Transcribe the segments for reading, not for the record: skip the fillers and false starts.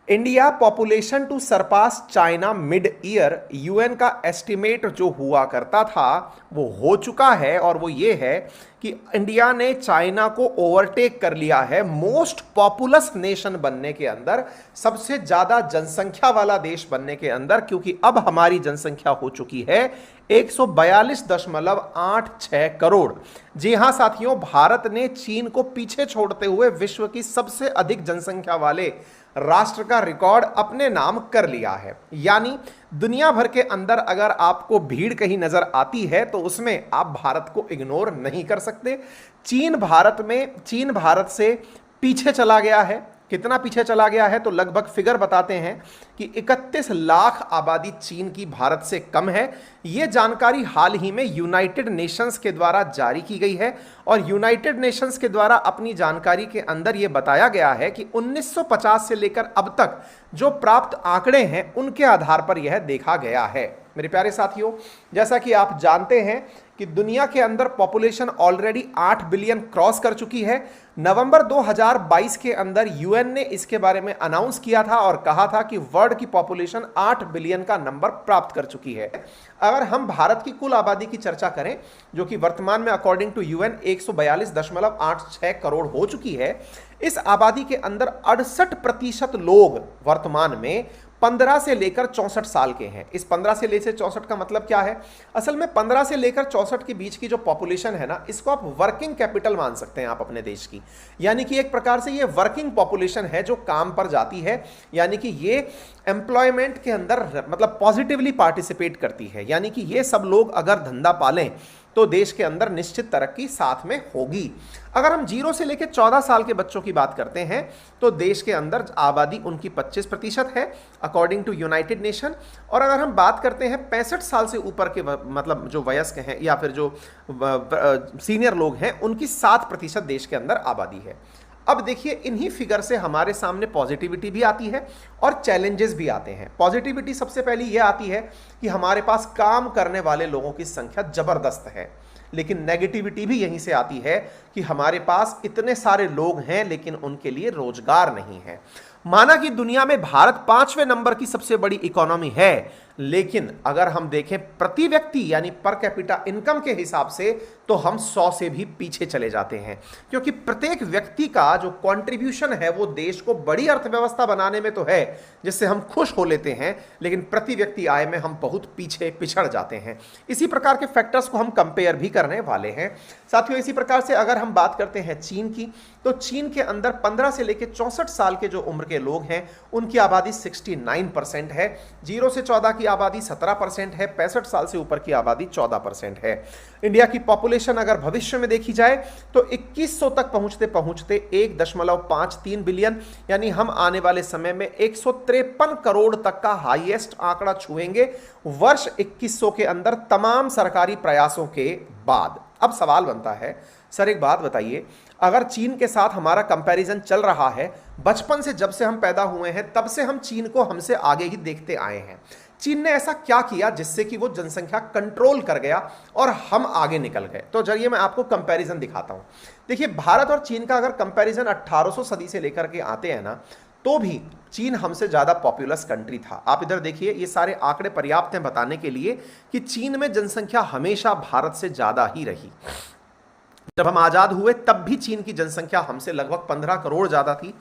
India population to surpass China mid year, UN का estimate जो हुआ करता था वो हो चुका है और वो ये है कि इंडिया ने चाइना को ओवरटेक कर लिया है मोस्ट पॉपुलस नेशन बनने के अंदर, सबसे ज्यादा जनसंख्या वाला देश बनने के अंदर, क्योंकि अब हमारी जनसंख्या हो चुकी है 142.86 करोड़। जी हां साथियों, भारत ने चीन को पीछे छोड़ते हुए विश्व की सबसे अधिक जनसंख्या वाले राष्ट्र का रिकॉर्ड अपने नाम कर लिया है। यानी दुनिया भर के अंदर अगर आपको भीड़ कहीं नजर आती है तो उसमें आप भारत को इग्नोर नहीं कर सकते। चीन भारत से पीछे चला गया है। कितना पीछे चला गया है तो लगभग फिगर बताते हैं कि 31 लाख आबादी चीन की भारत से कम है। यह जानकारी हाल ही में यूनाइटेड नेशंस के द्वारा जारी की गई है और यूनाइटेड नेशंस के द्वारा अपनी जानकारी के अंदर यह बताया गया है कि 1950 से लेकर अब तक जो प्राप्त आंकड़े हैं उनके आधार पर यह देखा गया है। मेरे प्यारे साथियों, जैसा कि आप जानते हैं कि दुनिया के अंदर पॉपुलेशन ऑलरेडी 8 बिलियन क्रॉस कर चुकी है। नवंबर 2022 के अंदर यूएन ने इसके बारे में अनाउंस किया था और कहा था कि वर्ल्ड की पॉपुलेशन 8 बिलियन का नंबर प्राप्त कर चुकी है। अगर हम भारत की कुल आबादी की चर्चा करें, जो कि वर्तमान में अकॉर्डिंग टू यूएन 142.86 करोड़ हो चुकी है, इस आबादी के अंदर 68% लोग वर्तमान में 15 से लेकर 64 साल के हैं। इस 15 से लेकर 64 का मतलब क्या है? असल में 15 से लेकर 64 के बीच की जो पॉपुलेशन है ना, इसको आप वर्किंग कैपिटल मान सकते हैं आप अपने देश की। यानी कि एक प्रकार से ये वर्किंग पॉपुलेशन है जो काम पर जाती है, यानी कि ये एम्प्लॉयमेंट के अंदर मतलब पॉजिटिवली पार्टिसिपेट करती है। यानी कि ये सब लोग अगर धंधा पालें तो देश के अंदर निश्चित तरक्की साथ में होगी। अगर हम 0 से लेकर 14 साल के बच्चों की बात करते हैं तो देश के अंदर आबादी उनकी 25% है अकॉर्डिंग टू यूनाइटेड नेशन। और अगर हम बात करते हैं 65 साल से ऊपर के मतलब जो वयस्क हैं या फिर जो सीनियर लोग हैं, उनकी 7% देश के अंदर आबादी है। अब देखिए, इन्हीं फिगर से हमारे सामने पॉजिटिविटी भी आती है और चैलेंजेस भी आते हैं। पॉजिटिविटी सबसे पहली यह आती है कि हमारे पास काम करने वाले लोगों की संख्या जबरदस्त है, लेकिन नेगेटिविटी भी यहीं से आती है कि हमारे पास इतने सारे लोग हैं लेकिन उनके लिए रोजगार नहीं है। माना कि दुनिया में भारत 5वें नंबर की सबसे बड़ी इकोनॉमी है, लेकिन अगर हम देखें प्रति व्यक्ति यानी पर कैपिटा इनकम के हिसाब से तो हम 100 से भी पीछे चले जाते हैं, क्योंकि प्रत्येक व्यक्ति का जो कंट्रीब्यूशन है वो देश को बड़ी अर्थव्यवस्था बनाने में तो है जिससे हम खुश हो लेते हैं, लेकिन प्रति व्यक्ति आय में हम बहुत पीछे पिछड़ जाते हैं। इसी प्रकार के फैक्टर्स को हम कंपेयर भी करने वाले हैं साथियों। इसी प्रकार से अगर हम बात करते हैं चीन की, तो चीन के अंदर 15 से लेकर 64 साल के जो उम्र के लोग हैं उनकी आबादी 69% है। 0 से 14 की आबादी 17% है। 65 साल से ऊपर की आबादी 14% है। इंडिया की पॉपुलेशन अगर भविष्य में देखी जाए तो 2100 तक पहुंचते पहुंचते 1.53 बिलियन, यानी हम आने वाले समय में 153 करोड़ तक का हाईएस्ट आंकड़ा छुएंगे वर्ष 2100 के अंदर तमाम सरकारी प्रयासों के बाद। अब सवाल बनता है, सर एक बात बताइए, अगर चीन के साथ हमारा कंपैरिजन चल रहा है, बचपन से जब से हम पैदा हुए हैं तब से हम चीन को हमसे आगे ही देखते आए हैं, चीन ने ऐसा क्या किया जिससे कि वो जनसंख्या कंट्रोल कर गया और हम आगे निकल गए? तो जरिए मैं आपको कंपैरिजन दिखाता हूं। देखिए, भारत और चीन का अगर कंपैरिजन 1800 सदी से लेकर के आते हैं ना, तो भी चीन हमसे ज्यादा पॉपुलस कंट्री था। आप इधर देखिए, ये सारे आंकड़े पर्याप्त हैं बताने के लिए कि चीन में जनसंख्या हमेशा भारत से ज्यादा ही रही। जब हम आजाद हुए तब भी चीन की जनसंख्या हमसे लगभग 15 करोड़ ज्यादा थी।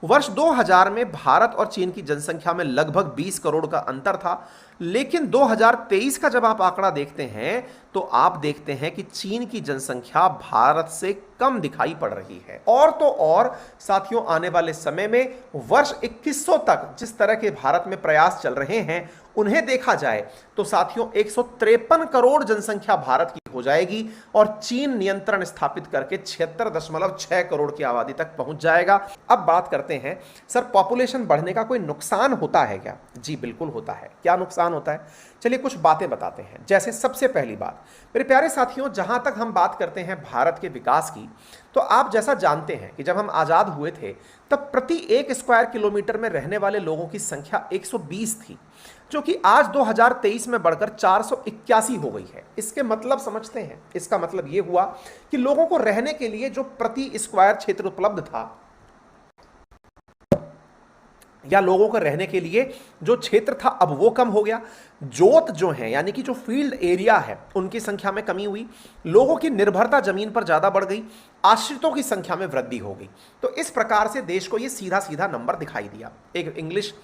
वर्ष 2000 में भारत और चीन की जनसंख्या में लगभग 20 करोड़ का अंतर था, लेकिन 2023 का जब आप आंकड़ा देखते हैं तो आप देखते हैं कि चीन की जनसंख्या भारत से कम दिखाई पड़ रही है। और तो और साथियों, आने वाले समय में वर्ष 2100 तक जिस तरह के भारत में प्रयास चल रहे हैं उन्हें देखा जाए तो साथियों 153 करोड़ जनसंख्या भारत की हो जाएगी और चीन नियंत्रण स्थापित करके 76.6 करोड़ की आबादी तक पहुंच जाएगा। अब बात करते हैं, सर पॉपुलेशन बढ़ने का कोई नुकसान होता है क्या? जी बिल्कुल होता है। क्या नुकसान होता है? चलिए कुछ बातें बताते हैं। जैसे सबसे पहली बात, मेरे प्यारे साथियों, जहां तक हम बात करते हैं भारत के विकास की, तो आप जैसा जानते हैं कि जब हम आजाद हुए थे तब प्रति 1 स्क्वायर किलोमीटर में रहने वाले लोगों की संख्या 120 थी, जो कि आज 2023 में बढ़कर 481 हो गई है। इसके मतलब समझते हैं? इसका मतलब यह हुआ कि लोगों को रहने के लिए जो प्रति स्क्वायर क्षेत्र उपलब्ध था या लोगों को रहने के लिए जो क्षेत्र था अब वो कम हो गया। जोत जो है यानी कि जो फील्ड एरिया है उनकी संख्या में कमी हुई। लोगों की निर्भरता जमीन पर ज्यादा बढ़ गई। आश्रितों की संख्या में वृद्धि हो गई। तो इस प्रकार से देश को ये सीधा सीधा नंबर दिखाई दिया। एक इंग्लिश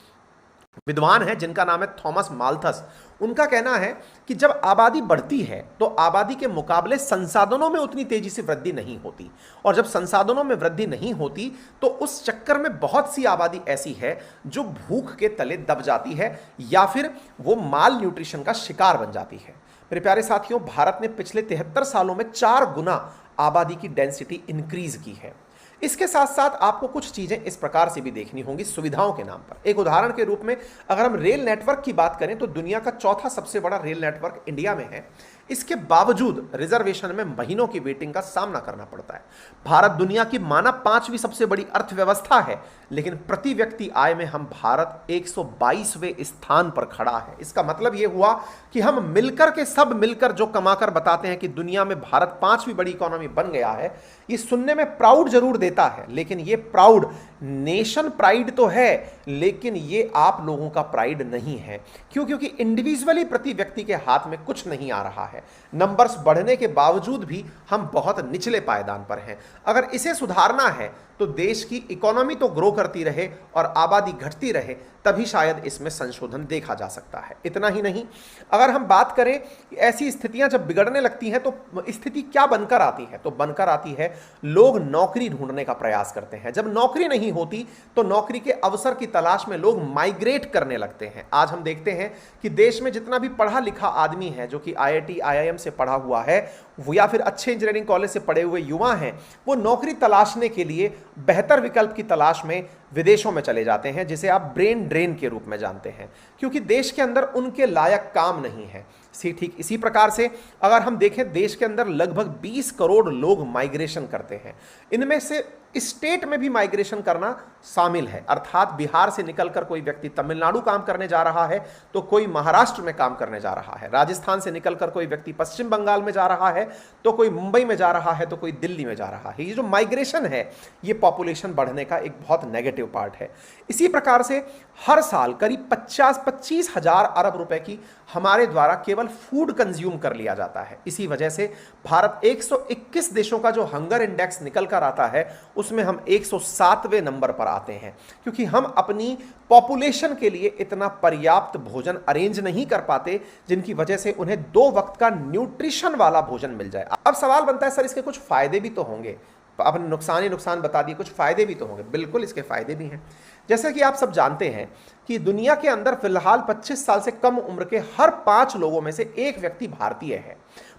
विद्वान है जिनका नाम है थॉमस माल्थस। उनका कहना है कि जब आबादी बढ़ती है तो आबादी के मुकाबले संसाधनों में उतनी तेजी से वृद्धि नहीं होती, और जब संसाधनों में वृद्धि नहीं होती तो उस चक्कर में बहुत सी आबादी ऐसी है जो भूख के तले दब जाती है या फिर वो माल न्यूट्रिशन का शिकार बन जाती है। मेरे प्यारे साथियों, भारत ने पिछले 73 सालों में 4 गुना आबादी की डेंसिटी इंक्रीज की है। इसके साथ साथ आपको कुछ चीजें इस प्रकार से भी देखनी होंगी सुविधाओं के नाम पर। एक उदाहरण के रूप में अगर हम रेल नेटवर्क की बात करें तो दुनिया का चौथा सबसे बड़ा रेल नेटवर्क इंडिया में है। इसके बावजूद रिजर्वेशन में महीनों की वेटिंग का सामना करना पड़ता है। भारत दुनिया की माना 5वीं सबसे बड़ी अर्थव्यवस्था है, लेकिन प्रति व्यक्ति आय में हम भारत 122वें स्थान पर खड़ा है। इसका मतलब यह हुआ कि हम मिलकर के सब मिलकर जो कमाकर बताते हैं कि दुनिया में भारत 5वीं बड़ी इकोनॉमी बन गया है, ये सुनने में प्राउड जरूर देता है, लेकिन ये प्राउड नेशन प्राइड तो है, लेकिन ये आप लोगों का प्राइड नहीं है। क्यों? क्योंकि इंडिविजुअली प्रति व्यक्ति के हाथ में कुछ नहीं आ रहा है। नंबर्स बढ़ने के बावजूद भी हम बहुत निचले पायदान पर हैं। अगर इसे सुधारना है तो देश की इकोनॉमी तो ग्रो करती रहे और आबादी घटती रहे, तभी शायद इसमें संशोधन देखा जा सकता है। इतना ही नहीं, अगर हम बात करें ऐसी स्थितियां जब बिगड़ने लगती हैं तो स्थिति क्या बनकर आती है? तो बनकर आती है लोग नौकरी ढूंढने का प्रयास करते हैं। जब नौकरी नहीं होती तो नौकरी के अवसर की तलाश में लोग माइग्रेट करने लगते हैं। आज हम देखते हैं कि देश में जितना भी पढ़ा लिखा आदमी है जो कि IIT IIM से पढ़ा हुआ है या फिर अच्छे इंजीनियरिंग कॉलेज से पढ़े हुए युवा हैं, वो नौकरी तलाशने के लिए बेहतर विकल्प की तलाश में विदेशों में चले जाते हैं, जिसे आप ब्रेन ड्रेन के रूप में जानते हैं, क्योंकि देश के अंदर उनके लायक काम नहीं है। ठीक इसी प्रकार से अगर हम देखें, देश के अंदर लगभग 20 करोड़ लोग माइग्रेशन करते हैं। इनमें से स्टेट में भी माइग्रेशन करना शामिल है, अर्थात बिहार से निकलकर कोई व्यक्ति तमिलनाडु काम करने जा रहा है तो कोई महाराष्ट्र में काम करने जा रहा है, राजस्थान से निकलकर कोई व्यक्ति पश्चिम बंगाल में जा रहा है तो कोई मुंबई में जा रहा है तो कोई दिल्ली में जा रहा है। ये जो माइग्रेशन है ये पॉपुलेशन बढ़ने का एक बहुत नेगेटिव पार्ट है। इसी प्रकार से हर साल करीब 25 हजार अरब रुपए की हमारे द्वारा केवल फूड कंज्यूम कर लिया जाता है। इसी वजह से भारत 121 देशों का जो हंगर इंडेक्स निकल कर आता है उसमें हम 107वें नंबर पर आते हैं, क्योंकि हम अपनी पॉपुलेशन के लिए इतना पर्याप्त भोजन अरेंज नहीं कर पाते जिनकी वजह से उन्हें 2 वक्त का न्यूट्रिशन वाला भोजन मिल जाए। अब सवाल बनता है, सर इसके कुछ फायदे भी तो होंगे। आपने नुकसान ही नुकसान बता दिए, कुछ फायदे भी तो होंगे। बिल्कुल इसके फायदे भी हैं। जैसे कि आप सब जानते हैं कि दुनिया के अंदर फिलहाल 25 साल से कम उम्र के हर 5 लोगों में से एक व्यक्ति भारतीय है।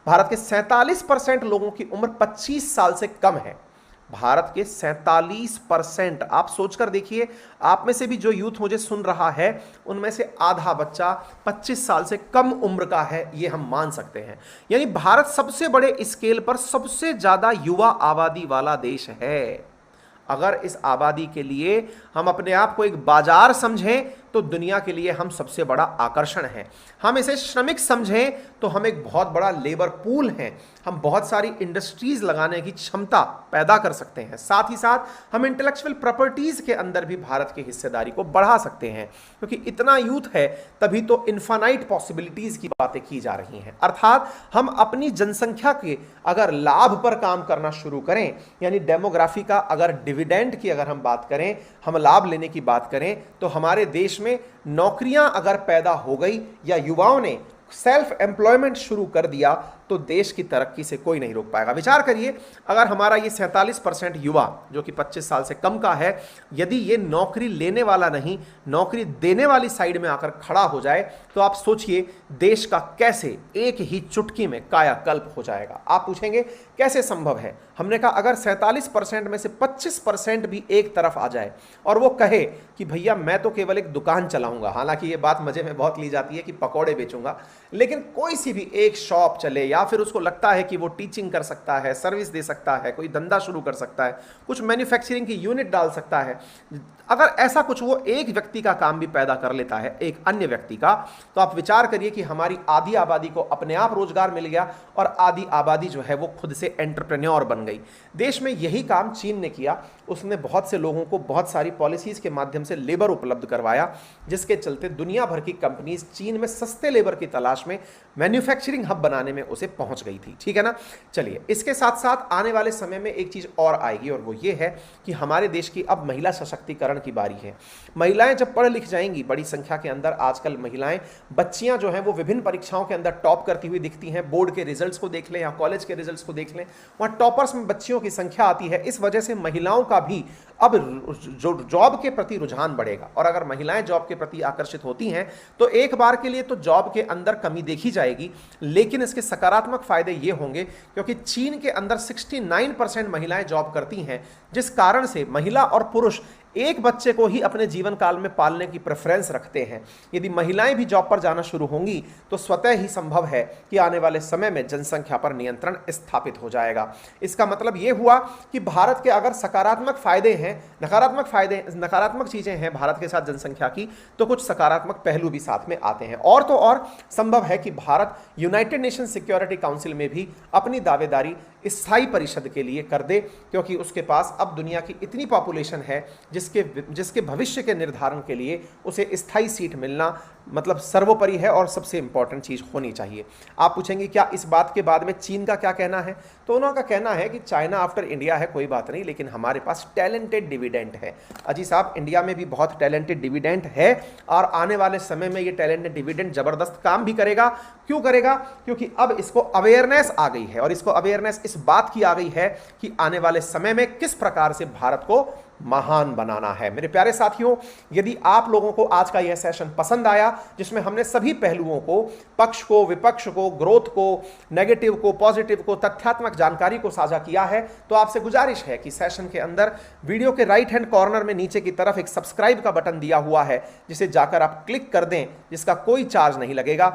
भारत के 47% लोगों की उम्र 25 साल से कम है। भारत के 47%। आप सोचकर देखिए, आप में से भी जो यूथ मुझे सुन रहा है उनमें से आधा बच्चा 25 साल से कम उम्र का है, ये हम मान सकते हैं। यानी भारत सबसे बड़े स्केल पर सबसे ज्यादा युवा आबादी वाला देश है। अगर इस आबादी के लिए हम अपने आप को एक बाजार समझें तो दुनिया के लिए हम सबसे बड़ा आकर्षण हैं। हम इसे श्रमिक समझें तो हम एक बहुत बड़ा लेबर पूल हैं। हम बहुत सारी इंडस्ट्रीज लगाने की क्षमता पैदा कर सकते हैं। साथ ही साथ हम इंटेलेक्चुअल प्रॉपर्टीज के अंदर भी भारत की हिस्सेदारी को बढ़ा सकते हैं, क्योंकि इतना यूथ है तभी तो इन्फानाइट पॉसिबिलिटीज की बातें की जा रही हैं। अर्थात हम अपनी जनसंख्या के अगर लाभ पर काम करना शुरू करें, यानी डेमोग्राफी का अगर डिविडेंड की अगर हम बात करें, हम लाभ लेने की बात करें, तो हमारे देश में नौकरियां अगर पैदा हो गई या युवाओं ने सेल्फ एम्प्लॉयमेंट शुरू कर दिया तो देश की तरक्की से कोई नहीं रोक पाएगा। विचार करिए, अगर हमारा ये 47% युवा जो कि 25 साल से कम का है, यदि ये नौकरी लेने वाला नहीं नौकरी देने वाली साइड में आकर खड़ा हो जाए तो आप सोचिए देश का कैसे एक ही चुटकी में कायाकल्प हो जाएगा। आप पूछेंगे कैसे संभव है? हमने कहा अगर 47% में से 25% भी एक तरफ आ जाए और वो कहे कि भैया मैं तो केवल एक दुकान चलाऊंगा, हालांकि ये बात मजे में बहुत ली जाती है कि पकौड़े बेचूंगा, लेकिन कोई सी भी एक शॉप चले या या फिर उसको लगता है कि वो टीचिंग कर सकता है, सर्विस दे सकता है, कोई धंधा शुरू कर सकता है, कुछ मैन्युफैक्चरिंग की यूनिट डाल सकता है, अगर ऐसा कुछ वो एक व्यक्ति का काम भी पैदा कर लेता है एक अन्य व्यक्ति का, तो आप विचार करिए कि हमारी आधी आबादी को अपने आप रोजगार मिल गया और आधी आबादी जो है वो खुद से एंटरप्रेन्योर बन गई। देश में यही काम चीन ने किया। उसने बहुत से लोगों को बहुत सारी पॉलिसीज के माध्यम से लेबर उपलब्ध करवाया, जिसके चलते दुनिया भर की कंपनीज चीन में सस्ते लेबर की तलाश में मैन्युफैक्चरिंग हब बनाने में उसे पहुंच गई थी। ठीक है ना। चलिए, इसके साथ साथ आने वाले समय में एक चीज और आएगी और वो ये है कि हमारे देश की अब महिला सशक्तिकरण की बारी है। महिलाएं जब पढ़ लिख जाएंगी, बड़ी संख्या के अंदर आजकल महिलाएं, बच्चियां जो हैं वो विभिन्न परीक्षाओं के अंदर टॉप करती हुई दिखती हैं। बोर्ड के रिजल्ट्स को देख लें या कॉलेज के रिजल्ट्स को देख लें, वहां टॉपर्स में बच्चियों की संख्या आती है। इस वजह से महिलाओं का भी अब जो जॉब के प्रति रुझान बढ़ेगा, और अगर महिलाएं जॉब के प्रति आकर्षित होती हैं तो एक बार के लिए तो जॉब के अंदर कमी देखी जाएगी, लेकिन इसके सकारात्मक फायदे ये होंगे क्योंकि चीन के अंदर 69% महिलाएं जॉब करती हैं, जिस कारण से महिला और पुरुष एक बच्चे को ही अपने जीवन काल में पालने की प्रेफरेंस रखते हैं। यदि महिलाएं भी जॉब पर जाना शुरू होंगी तो स्वतः ही संभव है कि आने वाले समय में जनसंख्या पर नियंत्रण स्थापित हो जाएगा। इसका मतलब यह हुआ कि भारत के अगर सकारात्मक फायदे हैं, नकारात्मक चीजें हैं भारत के साथ जनसंख्या की, तो कुछ सकारात्मक पहलू भी साथ में आते हैं। और तो और संभव है कि Bharat United nation security council में भी अपनी दावेदारी स्थायी परिषद के लिए कर दे, क्योंकि उसके पास अब दुनिया की इतनी पॉपुलेशन है जिसके भविष्य के निर्धारण के लिए उसे स्थायी सीट मिलना मतलब सर्वोपरि है और सबसे इंपॉर्टेंट चीज होनी चाहिए। आप पूछेंगे क्या इस बात के बाद में चीन का क्या कहना है, तो उनका कहना है कि चाइना आफ्टर इंडिया है, कोई बात नहीं, लेकिन हमारे पास टैलेंटेड डिविडेंड है। अजी साहब, इंडिया में भी बहुत टैलेंटेड डिविडेंड है और आने वाले समय में ये टैलेंटेड डिविडेंड जबरदस्त काम भी करेगा। क्यों करेगा? क्योंकि अब इसको अवेयरनेस आ गई है, और इसको अवेयरनेस इस बात की आ गई है कि आने वाले समय में किस प्रकार से भारत को महान बनाना है। मेरे प्यारे साथियों, यदि आप लोगों को आज का यह सेशन पसंद आया, जिसमें हमने सभी पहलुओं को, पक्ष को, विपक्ष को, ग्रोथ को, नेगेटिव को, पॉजिटिव को, तथ्यात्मक जानकारी को साझा किया है, तो आपसे गुजारिश है कि सेशन के अंदर वीडियो के राइट हैंड कॉर्नर में नीचे की तरफ एक सब्सक्राइब का बटन दिया हुआ है, जिसे जाकर आप क्लिक कर दें, जिसका कोई चार्ज नहीं लगेगा।